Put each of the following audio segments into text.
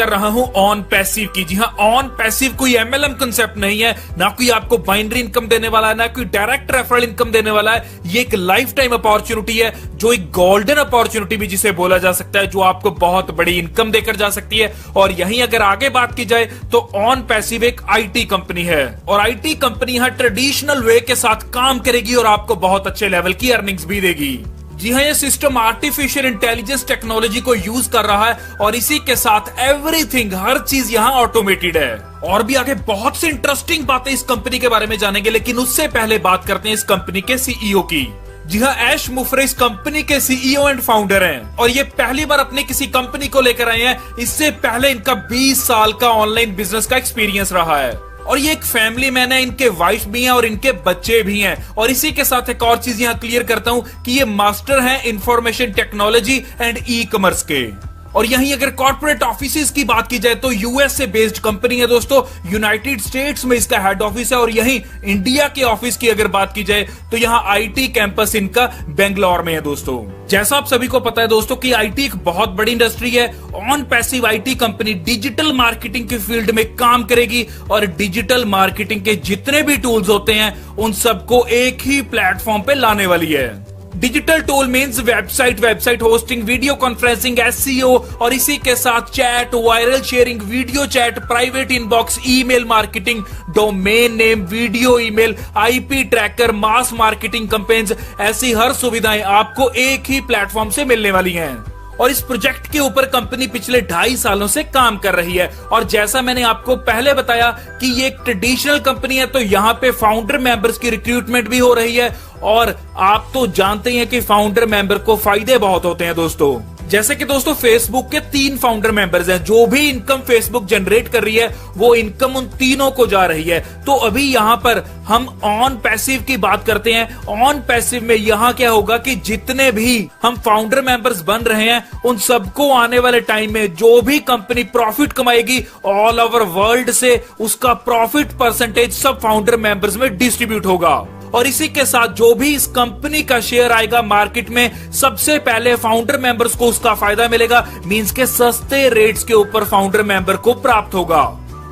कर रहा हूं ऑन पैसिव की। जी हां, ऑन पैसिव कोई एमएलएम कांसेप्ट नहीं है, ना कोई आपको बाइनरी इनकम देने वाला है, ना कोई डायरेक्ट रेफरल इनकम देने वाला है। ये एक लाइफ टाइम अपॉर्चुनिटी है, जो एक गोल्डन अपॉर्चुनिटी भी जिसे बोला जा सकता है, जो आपको बहुत बड़ी इनकम देकर जा सकती है। और यहीं अगर आगे बात की जाए तो ऑन पैसिव एक आईटी कंपनी है, और आईटी कंपनी यहां ट्रेडिशनल वे के साथ काम करेगी और आपको बहुत अच्छे लेवल की अर्निंग्स भी देगी। जी हाँ, ये सिस्टम आर्टिफिशियल इंटेलिजेंस टेक्नोलॉजी को यूज कर रहा है और इसी के साथ एवरीथिंग, हर चीज यहाँ ऑटोमेटेड है। और भी आगे बहुत सी इंटरेस्टिंग बातें इस कंपनी के बारे में जानेंगे, लेकिन उससे पहले बात करते हैं इस कंपनी के सीईओ की। जी हाँ, ऐश मुफरे इस कंपनी के सीईओ एंड फाउंडर हैं और ये पहली बार अपनी किसी कंपनी को लेकर आए हैं। इससे पहले इनका 20 साल का ऑनलाइन बिजनेस का एक्सपीरियंस रहा है और ये एक फैमिली मैन है, इनके वाइफ भी हैं और इनके बच्चे भी हैं। और इसी के साथ एक और चीज यहाँ क्लियर करता हूं कि ये मास्टर हैं information technology and e commerce के। और यहीं अगर कॉर्पोरेट ऑफिसेज की बात की जाए तो यूएस से बेस्ड कंपनी है दोस्तों, यूनाइटेड स्टेट्स में इसका हेड ऑफिस है। और यहीं इंडिया के ऑफिस की अगर बात की जाए तो यहाँ आईटी कैंपस इनका बेंगलोर में है दोस्तों। जैसा आप सभी को पता है दोस्तों कि आईटी एक बहुत बड़ी इंडस्ट्री है। On passive IT company digital marketing के फील्ड में काम करेगी और डिजिटल मार्केटिंग के जितने भी टूल्स होते हैं उन सबको एक ही प्लेटफॉर्म पे लाने वाली है। Digital tool means website hosting, video conferencing, SEO और इसी के साथ chat, viral sharing, video chat, private inbox, email marketing, domain name, video email, IP tracker, mass marketing campaigns, ऐसी हर सुविधाएं आपको एक ही प्लेटफॉर्म से मिलने वाली हैं। और इस प्रोजेक्ट के ऊपर कंपनी पिछले 2.5 सालों से काम कर रही है। और जैसा मैंने आपको पहले बताया कि ये एक ट्रेडिशनल कंपनी है, तो यहाँ पे फाउंडर मेंबर्स की रिक्रूटमेंट भी हो रही है। और आप तो जानते हैं कि फाउंडर मेंबर को फायदे बहुत होते हैं दोस्तों। जैसे कि दोस्तों फेसबुक के 3 फाउंडर मेंबर्स हैं, जो भी इनकम फेसबुक जनरेट कर रही है वो इनकम उन तीनों को जा रही है। तो अभी यहाँ पर हम ऑन पैसिव की बात करते हैं। ऑन पैसिव में यहाँ क्या होगा कि जितने भी हम फाउंडर मेंबर्स बन रहे हैं उन सबको आने वाले टाइम में जो भी कंपनी प्रॉफिट कमाएगी ऑल ओवर वर्ल्ड से, उसका प्रॉफिट परसेंटेज सब फाउंडर मेंबर्स में डिस्ट्रीब्यूट होगा। और इसी के साथ जो भी इस कंपनी का शेयर आएगा मार्केट में, सबसे पहले फाउंडर मेंबर्स को उसका फायदा मिलेगा। मींस के सस्ते रेट्स के ऊपर फाउंडर मेंबर को प्राप्त होगा।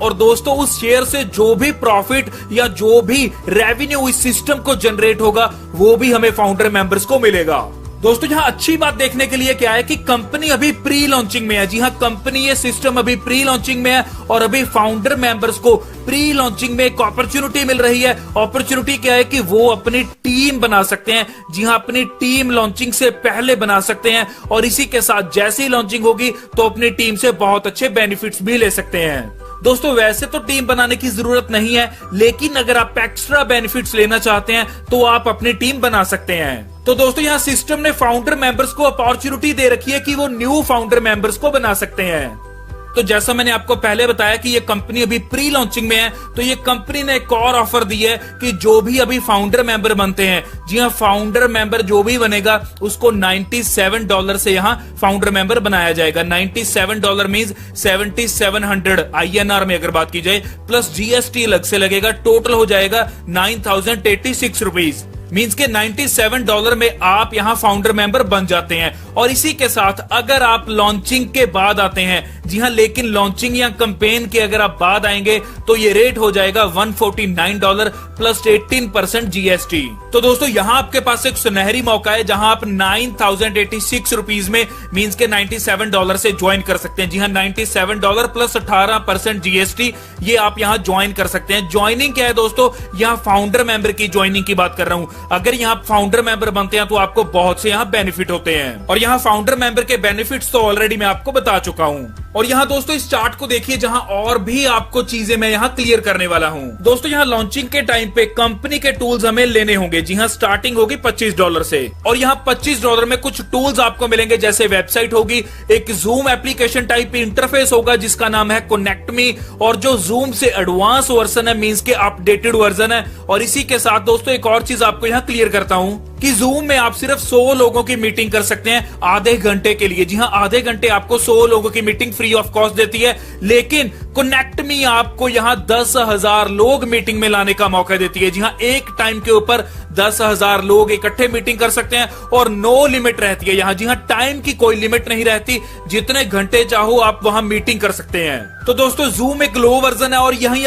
और दोस्तों उस शेयर से जो भी प्रॉफिट या जो भी रेवेन्यू इस सिस्टम को जनरेट होगा वो भी हमें फाउंडर मेंबर्स को मिलेगा। दोस्तों यहाँ अच्छी बात देखने के लिए क्या है कि कंपनी अभी प्री लॉन्चिंग में है। जी हाँ, कंपनी ये सिस्टम अभी प्री लॉन्चिंग में है और अभी फाउंडर मेंबर्स को प्री लॉन्चिंग में एक अपॉर्चुनिटी मिल रही है। अपॉर्चुनिटी क्या है कि वो अपनी टीम बना सकते हैं। जी हाँ, अपनी टीम लॉन्चिंग से पहले बना सकते हैं और इसी के साथ जैसे ही लॉन्चिंग होगी तो अपनी टीम से बहुत अच्छे बेनिफिट्स भी ले सकते हैं। दोस्तों वैसे तो टीम बनाने की जरूरत नहीं है, लेकिन अगर आप एक्स्ट्रा बेनिफिट्स लेना चाहते हैं तो आप अपनी टीम बना सकते हैं। तो दोस्तों यहाँ सिस्टम ने फाउंडर मेंबर्स को अपॉर्चुनिटी दे रखी है कि वो न्यू फाउंडर मेंबर्स को बना सकते हैं। तो जैसा मैंने आपको पहले बताया कि ये कंपनी अभी प्री लॉन्चिंग में है, तो ये कंपनी ने एक और ऑफर दी है कि जो भी अभी फाउंडर मेंबर बनते हैं, जी हाँ, फाउंडर मेंबर जो भी बनेगा उसको $97 से यहाँ फाउंडर मेंबर बनाया जाएगा। $97 मींस 7700 INR में अगर बात की जाए, प्लस जीएसटी अलग से लगेगा, टोटल हो जाएगा 9086 रुपीज। मींस के $97 में आप यहाँ फाउंडर मेंबर बन जाते हैं। और इसी के साथ अगर आप लॉन्चिंग के बाद आते हैं, जी हाँ, लेकिन लॉन्चिंग या कैंपेन के अगर आप बाद आएंगे तो ये रेट हो जाएगा $149 प्लस 18% जीएसटी। तो दोस्तों यहाँ आपके पास एक सुनहरी मौका है जहां आप 9086 रुपीज में मींस के $97 से ज्वाइन कर सकते हैं। जी हाँ, $97 प्लस 18% जीएसटी, ये आप यहाँ ज्वाइन कर सकते हैं। ज्वाइनिंग क्या है दोस्तों, यहाँ फाउंडर मेंबर की ज्वाइनिंग की बात कर रहा हूँ। अगर यहाँ फाउंडर मेंबर बनते हैं तो आपको बहुत से यहाँ बेनिफिट होते हैं और यहाँ फाउंडर मेंबर के बेनिफिट्स तो ऑलरेडी मैं आपको बता चुका हूँ। और यहाँ दोस्तों इस चार्ट को देखिए जहां और भी आपको चीजें मैं यहाँ क्लियर करने वाला हूँ। दोस्तों यहाँ लॉन्चिंग के टाइम पे कंपनी के टूल्स हमें लेने होंगे। जी हाँ, स्टार्टिंग होगी $25 से और यहाँ $25 में कुछ टूल्स आपको मिलेंगे, जैसे वेबसाइट होगी, एक जूम एप्लीकेशन टाइप इंटरफेस होगा जिसका नाम है कनेक्ट मी, और जो जूम से एडवांस वर्जन है मींस के अपडेटेड वर्जन है। और इसी के साथ दोस्तों एक और चीज आपको यहाँ क्लियर करता हूँ कि जूम में आप सिर्फ 100 लोगों की मीटिंग कर सकते हैं आधे घंटे के लिए। जी हां, आधे घंटे आपको 100 लोगों की मीटिंग फ्री ऑफ कॉस्ट देती है। लेकिन कनेक्ट मी आपको यहां 10,000 लोग मीटिंग में लाने का मौका देती है। जी हां, एक टाइम के ऊपर 10,000 लोग इकट्ठे मीटिंग कर सकते हैं और नो लिमिट रहती है यहां। जी हां, टाइम की कोई लिमिट नहीं रहती, जितने घंटे चाहो आप वहां मीटिंग कर सकते हैं। तो दोस्तों जूम एक लो वर्जन है और यहीं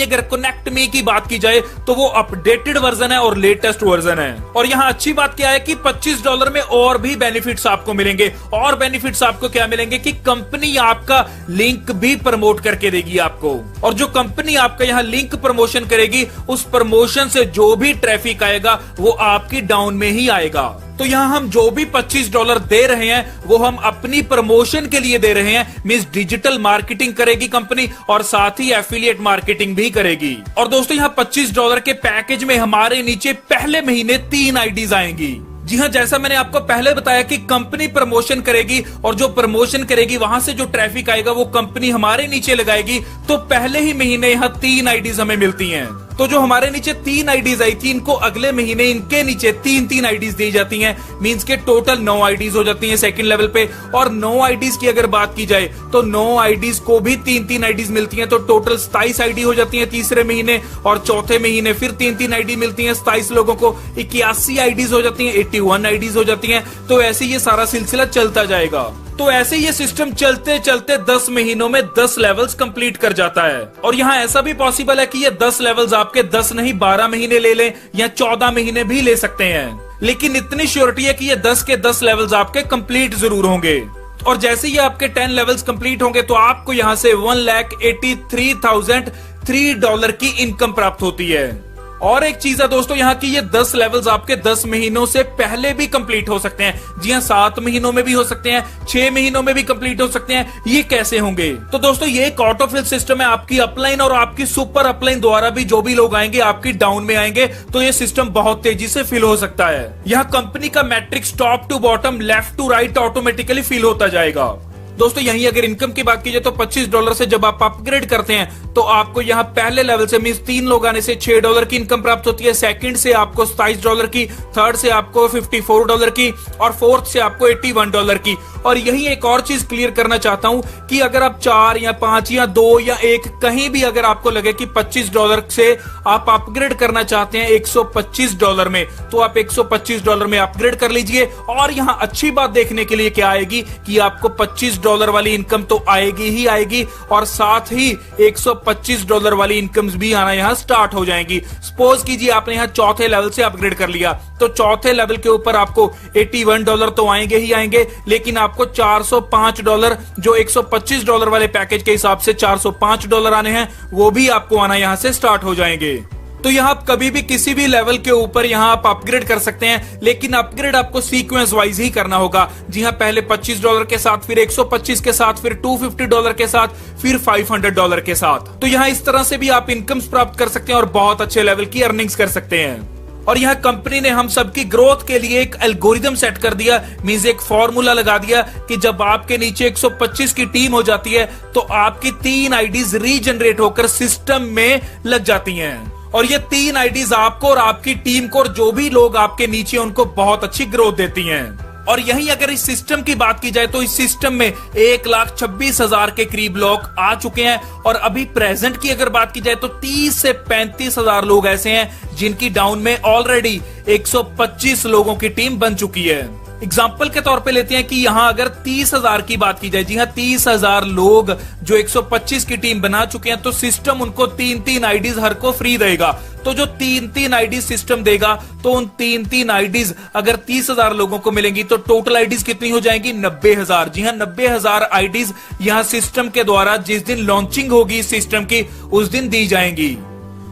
अगर कनेक्ट मी की बात की जाए तो वो अपडेटेड वर्जन है और लेटेस्ट वर्जन है। और यहाँ अच्छी बात क्या है कि $25 में और भी बेनिफिट्स आपको मिलेंगे। और बेनिफिट्स आपको क्या मिलेंगे कि कंपनी आपका लिंक भी प्रमोट करके देगी आपको। और जो कंपनी आपका यहाँ लिंक प्रमोशन करेगी, उस प्रमोशन से जो भी ट्रैफिक आएगा वो आपकी डाउन में ही आएगा। तो यहां हम जो भी $25 दे रहे हैं वो हम अपनी प्रमोशन के लिए दे रहे हैं। मींस डिजिटल मार्केटिंग करेगी कंपनी और साथ ही एफिलिएट मार्केटिंग भी करेगी। और दोस्तों यहां $25 के पैकेज में हमारे नीचे पहले महीने 3 आईडीज आएंगी। जी हां, जैसा मैंने आपको पहले बताया कि कंपनी प्रमोशन करेगी और जो प्रमोशन करेगी वहां से जो ट्रैफिक आएगा वो कंपनी हमारे नीचे लगाएगी। तो पहले ही महीने यहां 3 आईडीज हमें मिलती हैं। तो जो हमारे नीचे 3 आईडीज आई थी, इनको अगले महीने इनके नीचे 3 आईडीज दी जाती हैं। मींस के टोटल 9 आईडीज हो जाती हैं सेकंड लेवल पे। और 9 आईडीज की अगर बात की जाए तो 9 आईडीज को भी 3 आईडीज मिलती हैं। तो टोटल 27 आईडी हो जाती हैं तीसरे महीने। और चौथे महीने फिर 3 आईडी मिलती हैं 27 लोगों को। 81 आईडीज हो जाती हैं, 81 आईडीज हो जाती हैं। तो ऐसे ये सारा सिलसिला चलता जाएगा। तो ऐसे ये सिस्टम चलते चलते 10 महीनों में 10 लेवल्स कंप्लीट कर जाता है। और यहाँ ऐसा भी पॉसिबल है कि ये 10 लेवल्स आपके 10 नहीं 12 महीने ले लें या 14 महीने भी ले सकते हैं। लेकिन इतनी श्योरिटी है कि ये 10 के 10 लेवल्स आपके कंप्लीट जरूर होंगे। और जैसे ही आपके 10 लेवल्स कंप्लीट होंगे तो आपको यहां से $1,83,003 की इनकम प्राप्त होती है। और एक चीज है दोस्तों यहाँ की, ये 10 लेवल्स आपके 10 महीनों से पहले भी कंप्लीट हो सकते हैं। जी हाँ, 7 महीनों में भी हो सकते हैं, 6 महीनों में भी कंप्लीट हो सकते हैं। ये कैसे होंगे? तो दोस्तों ये एक ऑटोफिल सिस्टम है। आपकी अपलाइन और आपकी सुपर अपलाइन द्वारा भी जो भी लोग आएंगे आपकी डाउन में आएंगे, तो ये सिस्टम बहुत तेजी से फिल हो सकता है। यहाँ कंपनी का matrix top to bottom, left to right automatically fill होता जाएगा। दोस्तों यहीं अगर इनकम की बात कीजिए तो $25 से जब आप अपग्रेड करते हैं तो आपको यहाँ पहले लेवल से मींस 3 लोग आने से $6 की इनकम प्राप्त होती है। सेकंड से आपको $27 की, थर्ड से आपको $54 की और फोर्थ से आपको $81 की। और यही एक और चीज क्लियर करना चाहता हूं कि अगर आप 4 या 5 या 2 या 1 कहीं भी अगर आपको लगे कि $25 से आप अपग्रेड करना चाहते हैं $125 में, तो आप $125 में अपग्रेड कर लीजिए। और यहाँ अच्छी बात देखने के लिए क्या आएगी कि आपको $25 वाली इनकम तो आएगी ही आएगी और साथ ही $125 वाली इनकम्स भी आना यहाँ स्टार्ट हो जाएंगी। सपोज कीजिए आपने यहाँ चौथे लेवल से अपग्रेड कर लिया, तो चौथे लेवल के ऊपर आपको $81 तो आएंगे ही आएंगे, लेकिन आपको $405 जो $125 वाले पैकेज के हिसाब से $405 आने हैं, वो भी आपको आना यहां से स्टार्ट हो जाएंगे। तो यहाँ आप कभी भी किसी भी लेवल के ऊपर यहाँ आप अपग्रेड कर सकते हैं, लेकिन अपग्रेड आपको सीक्वेंस वाइज ही करना होगा। जी हाँ, पहले $25 के साथ, फिर $125 के साथ, फिर $250 के साथ, फिर $500 के साथ। तो यहाँ इस तरह से भी आप इनकम्स प्राप्त कर सकते हैं और बहुत अच्छे लेवल की अर्निंग्स कर सकते हैं। और यह कंपनी ने हम सबकी ग्रोथ के लिए एक एल्गोरिदम सेट कर दिया, मींस एक फॉर्मूला लगा दिया कि जब आपके नीचे 125 की टीम हो जाती है तो आपकी 3 आईडीज रीजनरेट होकर सिस्टम में लग जाती हैं। और ये 3 आईडीज आपको और आपकी टीम को और जो भी लोग आपके नीचे उनको बहुत अच्छी ग्रोथ देती हैं। और यहीं अगर इस सिस्टम की बात की जाए तो इस सिस्टम में 1,26,000 के करीब लोग आ चुके हैं। और अभी प्रेजेंट की अगर बात की जाए तो 30 से 35,000 लोग ऐसे हैं जिनकी डाउन में ऑलरेडी 125 लोगों की टीम बन चुकी है। एग्जाम्पल के तौर पे लेते हैं कि यहां अगर 30,000 की बात की जाए, जी हां 30,000 लोग जो 125 की टीम बना चुके हैं, तो सिस्टम उनको 3 आईडीज हर को फ्री देगा। तो जो 3 आईडीज सिस्टम देगा, तो उन 3 आईडीज अगर 30,000 लोगों को मिलेंगी तो टोटल आईडीज कितनी हो जाएंगी? 90,000। जी हां, 90,000 आईडीज यहां सिस्टम के द्वारा जिस दिन लॉन्चिंग होगी सिस्टम की उस दिन दी जाएंगी।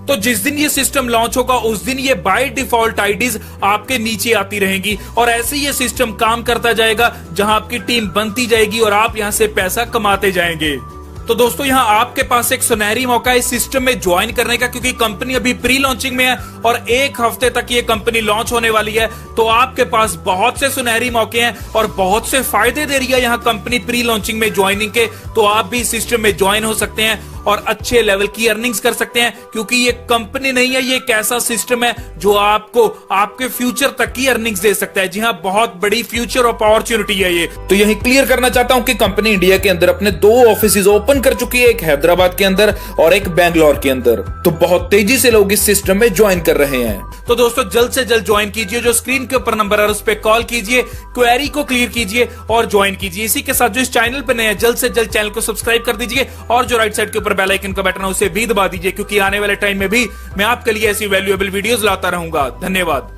तो जिस दिन ये सिस्टम लॉन्च होगा उस दिन ये बाय डिफॉल्ट आईडीज आपके नीचे आती रहेंगी और ऐसे ये सिस्टम काम करता जाएगा जहां आपकी टीम बनती जाएगी और आप यहां से पैसा कमाते जाएंगे। तो दोस्तों यहाँ आपके पास एक सुनहरी मौका है इस सिस्टम में ज्वाइन करने का, क्योंकि कंपनी अभी प्री लॉन्चिंग में है और 1 हफ्ते तक ये कंपनी लॉन्च होने वाली है। तो आपके पास बहुत से सुनहरी मौके हैं और बहुत से फायदे दे रही है यहाँ कंपनी प्री लॉन्चिंग में ज्वाइनिंग के। तो आप भी इस सिस्टम में ज्वाइन हो सकते हैं और अच्छे लेवल की अर्निंग्स कर सकते हैं, क्योंकि ये कंपनी नहीं है, ये एक ऐसा सिस्टम है जो आपको आपके फ्यूचर तक की अर्निंग्स दे सकता है। जी हाँ, बहुत बड़ी फ्यूचर अपॉर्चुनिटी है ये। तो यही क्लियर करना चाहता हूं कि कंपनी इंडिया के अंदर अपने 2 ऑफिस ओपन कर चुकी है, एक हैदराबाद के अंदर और एक बैंगलोर के अंदर। तो बहुत तेजी से लोग इस सिस्टम में ज्वाइन कर रहे हैं। तो दोस्तों जल्द से जल्द ज्वाइन कीजिए, जो स्क्रीन के ऊपर नंबर है उस पर कॉल कीजिए, क्वेरी को क्लियर कीजिए और ज्वाइन कीजिए। इसी के साथ जो इस चैनल पर नए हैं, जल्द से जल्द चैनल को सब्सक्राइब कर दीजिए और जो राइट साइड के ऊपर बेल आइकन का बटन है उसे भी दबा दीजिए, क्योंकि आने वाले टाइम में भी मैं आपके लिए ऐसी वैल्यूएबल वीडियोस लाता रहूंगा। धन्यवाद।